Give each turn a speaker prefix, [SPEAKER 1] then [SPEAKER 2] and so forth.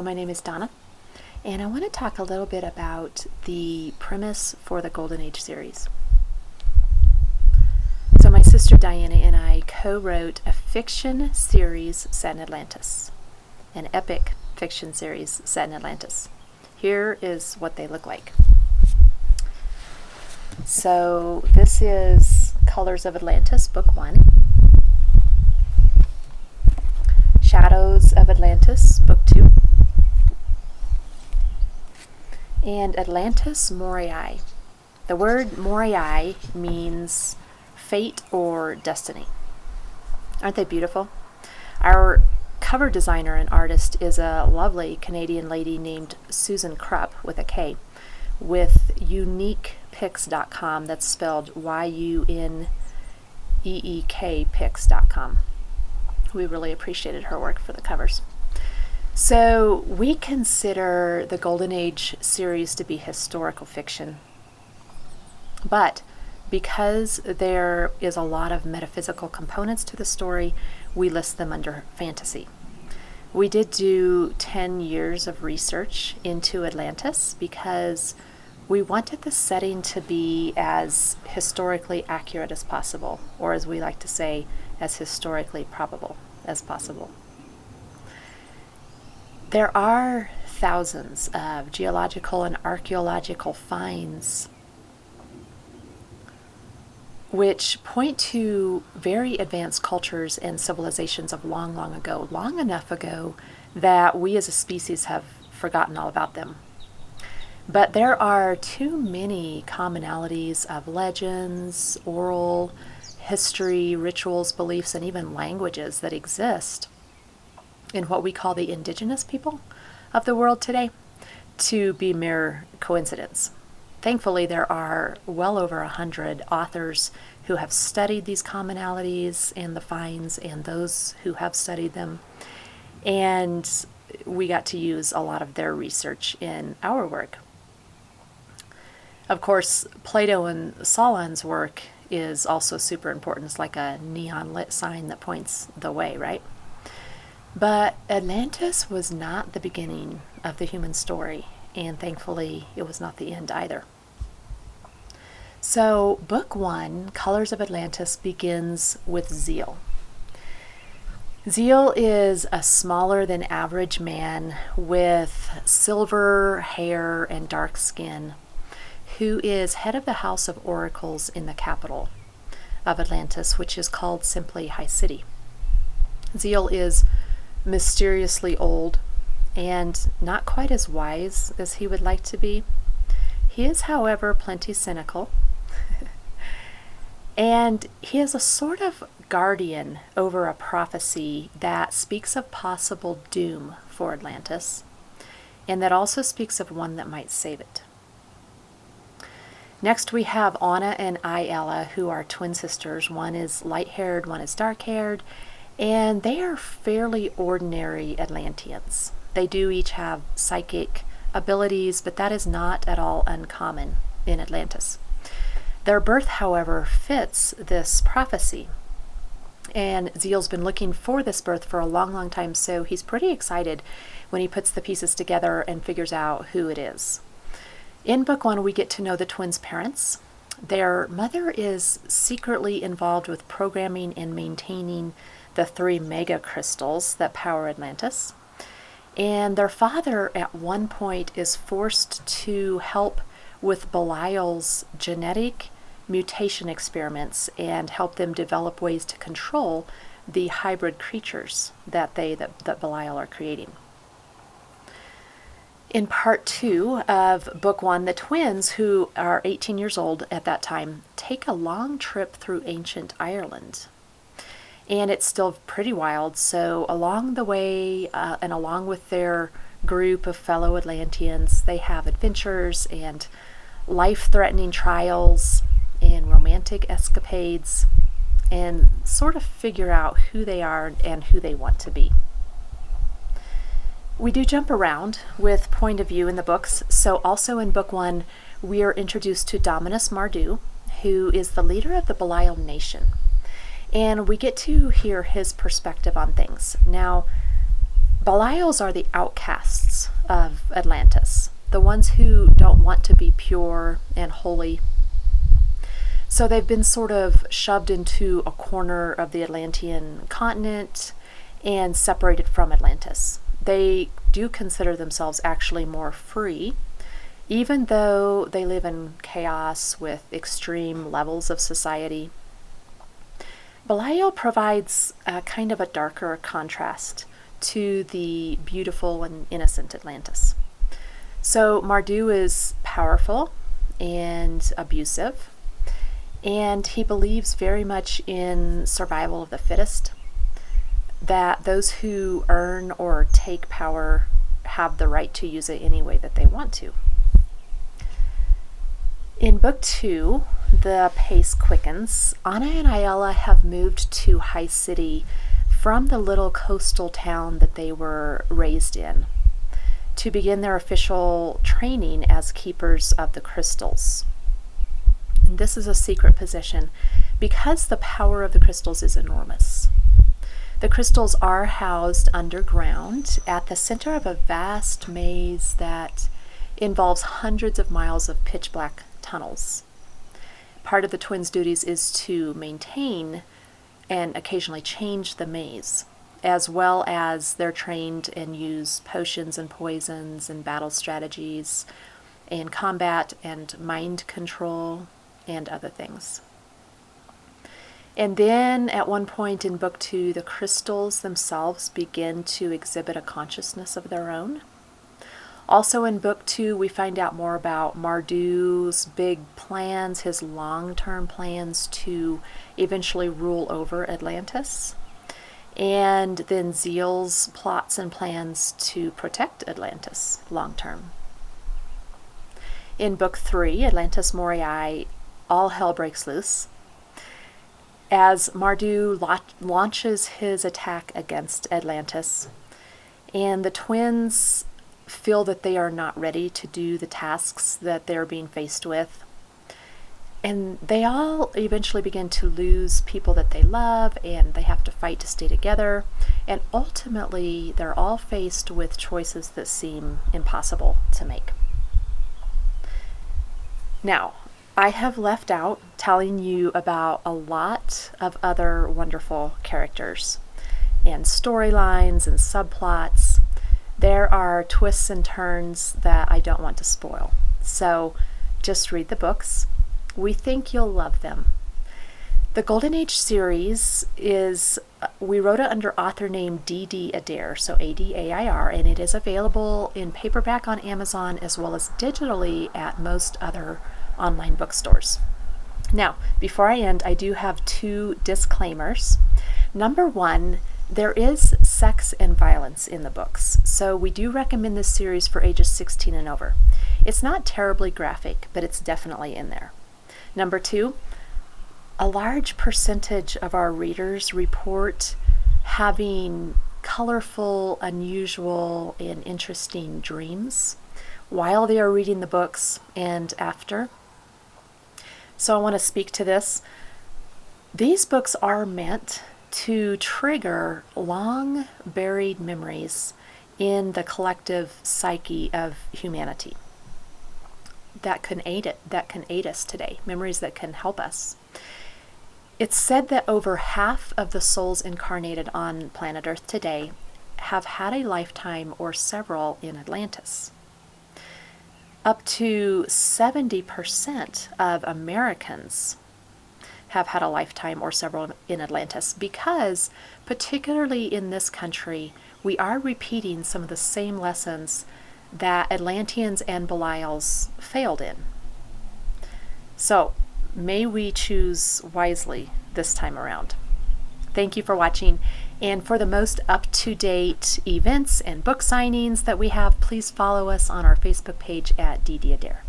[SPEAKER 1] My name is Donna, and I want to talk a little bit about the premise for the Golden Age series. So my sister Diana and I co-wrote a fiction series set in Atlantis, an epic fiction series set in Atlantis. Here is what they look like. So this is Colors of Atlantis, Book 1. Shadows of Atlantis, Book 2. And Atlantis Morai. The word Morai means fate or destiny. Aren't they beautiful? Our cover designer and artist is a lovely Canadian lady named Susan Krupp with a K, with uniquepics.com. That's spelled YUNEEK pics.com. We really appreciated her work for the covers. So we consider the Golden Age series to be historical fiction, but because there is a lot of metaphysical components to the story, we list them under fantasy. We did do 10 years of research into Atlantis because we wanted the setting to be as historically accurate as possible, or as we like to say, as historically probable as possible. There are thousands of geological and archaeological finds which point to very advanced cultures and civilizations of long, long ago, long enough ago that we as a species have forgotten all about them. But there are too many commonalities of legends, oral history, rituals, beliefs, and even languages that exist in what we call the indigenous people of the world today to be mere coincidence. Thankfully, there are well over 100 authors who have studied these commonalities and the finds, and those who have studied them. And we got to use a lot of their research in our work. Of course, Plato and Solon's work is also super important. It's like a neon lit sign that points the way, right? But Atlantis was not the beginning of the human story, and thankfully it was not the end either. So Book 1, Colors of Atlantis, begins with Zeal. Zeal is a smaller than average man with silver hair and dark skin, who is head of the House of Oracles in the capital of Atlantis, which is called simply High City. Zeal is mysteriously old and not quite as wise as he would like to be. He is, however, plenty cynical, and he is a sort of guardian over a prophecy that speaks of possible doom for Atlantis, and that also speaks of one that might save it. Next we have Anna and Ayala, who are twin sisters. One is light-haired, one is dark-haired, and they are fairly ordinary Atlanteans. They do each have psychic abilities, but that is not at all uncommon in Atlantis. Their birth, however, fits this prophecy. And Zeal's been looking for this birth for a long, long time, so he's pretty excited when he puts the pieces together and figures out who it is. In Book 1, we get to know the twins' parents. Their mother is secretly involved with programming and maintaining the 3 mega crystals that power Atlantis. And their father at one point is forced to help with Belial's genetic mutation experiments and help them develop ways to control the hybrid creatures that Belial are creating. In part 2 of Book 1, the twins, who are 18 years old at that time, take a long trip through ancient Ireland. And it's still pretty wild, so along the way, and along with their group of fellow Atlanteans, they have adventures and life-threatening trials and romantic escapades, and sort of figure out who they are and who they want to be. We do jump around with point of view in the books, so also in Book 1, we are introduced to Dominus Mardu, who is the leader of the Belial Nation. And we get to hear his perspective on things. Now, Belials are the outcasts of Atlantis, the ones who don't want to be pure and holy. So they've been sort of shoved into a corner of the Atlantean continent and separated from Atlantis. They do consider themselves actually more free, even though they live in chaos with extreme levels of society. Belial provides a kind of a darker contrast to the beautiful and innocent Atlantis. So Mardu is powerful and abusive, and he believes very much in survival of the fittest, that those who earn or take power have the right to use it any way that they want to. In book 2, the pace quickens. Anna and Ayala have moved to High City from the little coastal town that they were raised in to begin their official training as keepers of the crystals. And this is a secret position because the power of the crystals is enormous. The crystals are housed underground at the center of a vast maze that involves hundreds of miles of pitch black tunnels. Part of the twins' duties is to maintain and occasionally change the maze, as well as they're trained and use potions and poisons and battle strategies and combat and mind control and other things. And then at one point in book 2, the crystals themselves begin to exhibit a consciousness of their own. Also in book 2, we find out more about Mardu's big plans, his long-term plans to eventually rule over Atlantis, and then Zeal's plots and plans to protect Atlantis long-term. In book 3, Atlantis Morai, all hell breaks loose as Mardu launches his attack against Atlantis, and the twins feel that they are not ready to do the tasks that they're being faced with. And they all eventually begin to lose people that they love, and they have to fight to stay together. And ultimately, they're all faced with choices that seem impossible to make. Now, I have left out telling you about a lot of other wonderful characters and storylines and subplots. There are twists and turns that I don't want to spoil. So just read the books. We think you'll love them. The Golden Age series we wrote it under author name D.D. Adair, so Adair, and it is available in paperback on Amazon as well as digitally at most other online bookstores. Now, before I end, I do have 2 disclaimers. Number 1, there is sex and violence in the books, so we do recommend this series for ages 16 and over. It's not terribly graphic, but it's definitely in there. Number 2, a large percentage of our readers report having colorful, unusual, and interesting dreams while they are reading the books and after. So I want to speak to this. These books are meant to trigger long buried memories in the collective psyche of humanity that can aid us today, memories that can help us. It's said that over half of the souls incarnated on planet Earth today have had a lifetime or several in Atlantis. Up to 70% of Americans have had a lifetime or several in Atlantis because, particularly in this country, we are repeating some of the same lessons that Atlanteans and Belials failed in. So, may we choose wisely this time around. Thank you for watching, and for the most up-to-date events and book signings that we have, please follow us on our Facebook page at D.D. Adair.